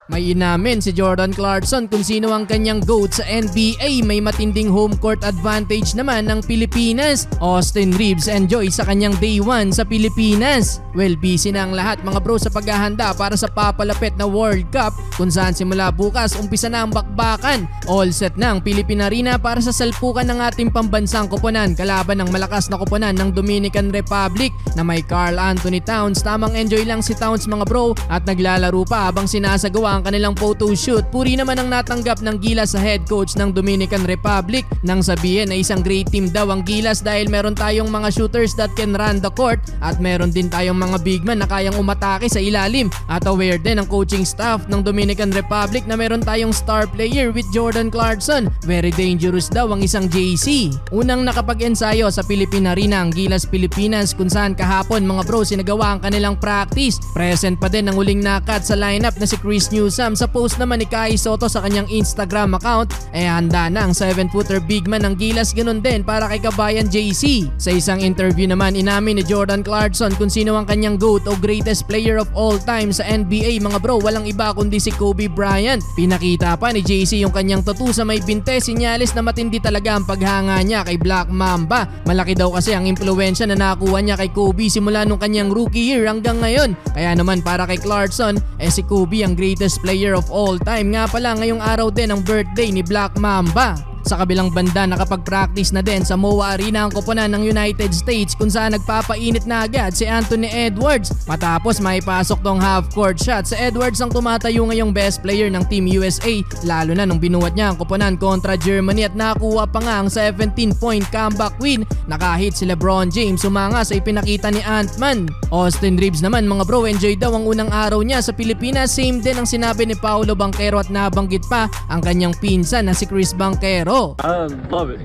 May inamin si Jordan Clarkson kung sino ang kanyang GOAT sa NBA. May matinding home court advantage naman ng Pilipinas. Austin Reeves enjoy sa kanyang day 1 sa Pilipinas. Well, busy na ang lahat mga bro sa paghahanda para sa papalapit na World Cup kung saan simula bukas umpisa na ang bakbakan. All set na ang Philippine Arena para sa salpukan ng ating pambansang koponan kalaban ng malakas na koponan ng Dominican Republic na may Karl Anthony Towns. Tamang enjoy lang si Towns mga bro at naglalaro pa habang sinasagawa ang kanilang photoshoot. Puri naman ang natanggap ng Gilas sa head coach ng Dominican Republic nang sabihin na isang great team daw ang Gilas dahil meron tayong mga shooters that can run the court at meron din tayong mga big man na kayang umatake sa ilalim. At aware din ang coaching staff ng Dominican Republic na meron tayong star player with Jordan Clarkson. Very dangerous daw ang isang JC. Unang nakapag-ensayo sa Philippine Arena ang Gilas Pilipinas kung saan kahapon mga bro sinagawa ang kanilang practice. Present pa din ang huling nakat sa lineup na si Chris Newsom. Sa post naman ni Kai Soto sa kanyang Instagram account handa na ang 7-footer big man ng Gilas, ganun din para kay kabayan JC. Sa isang interview naman inamin ni Jordan Clarkson kung sino ang kanyang GOAT o greatest player of all time sa NBA mga bro, walang iba kundi si Kobe Bryant. Pinakita pa ni JC yung kanyang tattoo sa may binte, sinyalis na matindi talaga ang paghanga niya kay Black Mamba. Malaki daw kasi ang impluwensya na nakuha niya kay Kobe simula nung kanyang rookie year hanggang ngayon. Kaya naman para kay Clarkson si Kobe ang greatest player of all time. Nga pala ngayong araw din ang birthday ni Black Mamba. Sa kabilang banda nakapag-practice na din sa MOA Arena ang koponan ng United States kung saan nagpapainit na agad si Anthony Edwards matapos maipasok tong half-court shot. Si Edwards ang tumatayo ngayong best player ng Team USA lalo na nung binuwat niya ang koponan kontra Germany at nakuha pa nga ang 17-point comeback win na kahit si LeBron James sumanga sa ipinakita ni Ant-Man. Austin Reeves naman mga bro, enjoy daw ang unang araw niya sa Pilipinas. Same din ang sinabi ni Paolo Banchero at nabanggit pa ang kanyang pinsan na si Chris Banchero. I love it.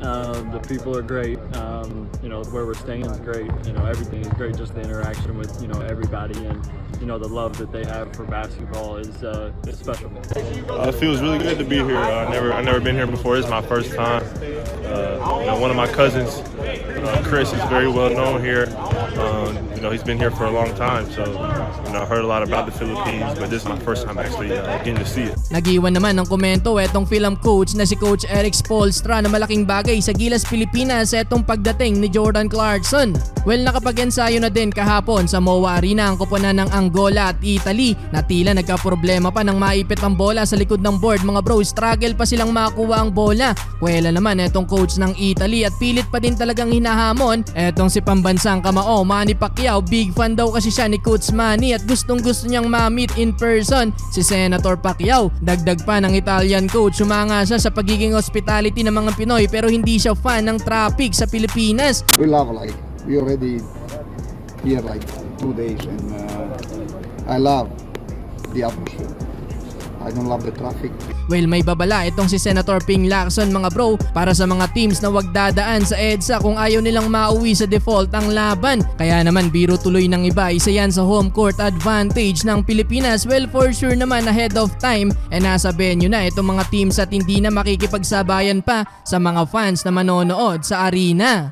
The people are great. Where we're staying is great. Everything is great. Just the interaction with everybody and the love that they have for basketball is special. It feels really good to be here. I never been here before. It's my first time. One of my cousins, Chris, is very well known here. He's been here for a long time, so I heard a lot about the Philippines, but this is my first time actually getting to see it. Nag-iwan naman ng komento etong film coach na si Coach Eric Spoelstra na malaking bagay sa Gilas Pilipinas etong pagdating ni Jordan Clarkson. Well, nakapag-ensayo na din kahapon sa MOA Arena ang koponan ng Angola at Italy na tila nagka-problema pa ng maipit ang bola sa likod ng board. Mga bro, struggle pa silang makuha ang bola. Kuwela naman etong coach ng Italy at pilit pa din talagang hinahamon etong si pambansang kamao Manny Pacquiao. Big fan daw kasi siya ni Coach Manny at gustong gusto niyang ma-meet in person si Senator Pacquiao. Dagdag pa ng Italian coach, sumanga siya sa pagiging hospitality ng mga Pinoy pero hindi siya fan ng traffic sa Pilipinas. We already here 2 days and I love the atmosphere. I don't love the traffic. Well, may babala itong si Senator Ping Lacson mga bro para sa mga teams na wag dadaan sa EDSA kung ayaw nilang mauwi sa default ang laban. Kaya naman biro tuloy ng iba, isa yan sa home court advantage ng Pilipinas. Well, for sure naman ahead of time nasa venue na itong mga teams at hindi na makikipagsabayan pa sa mga fans na manonood sa arena.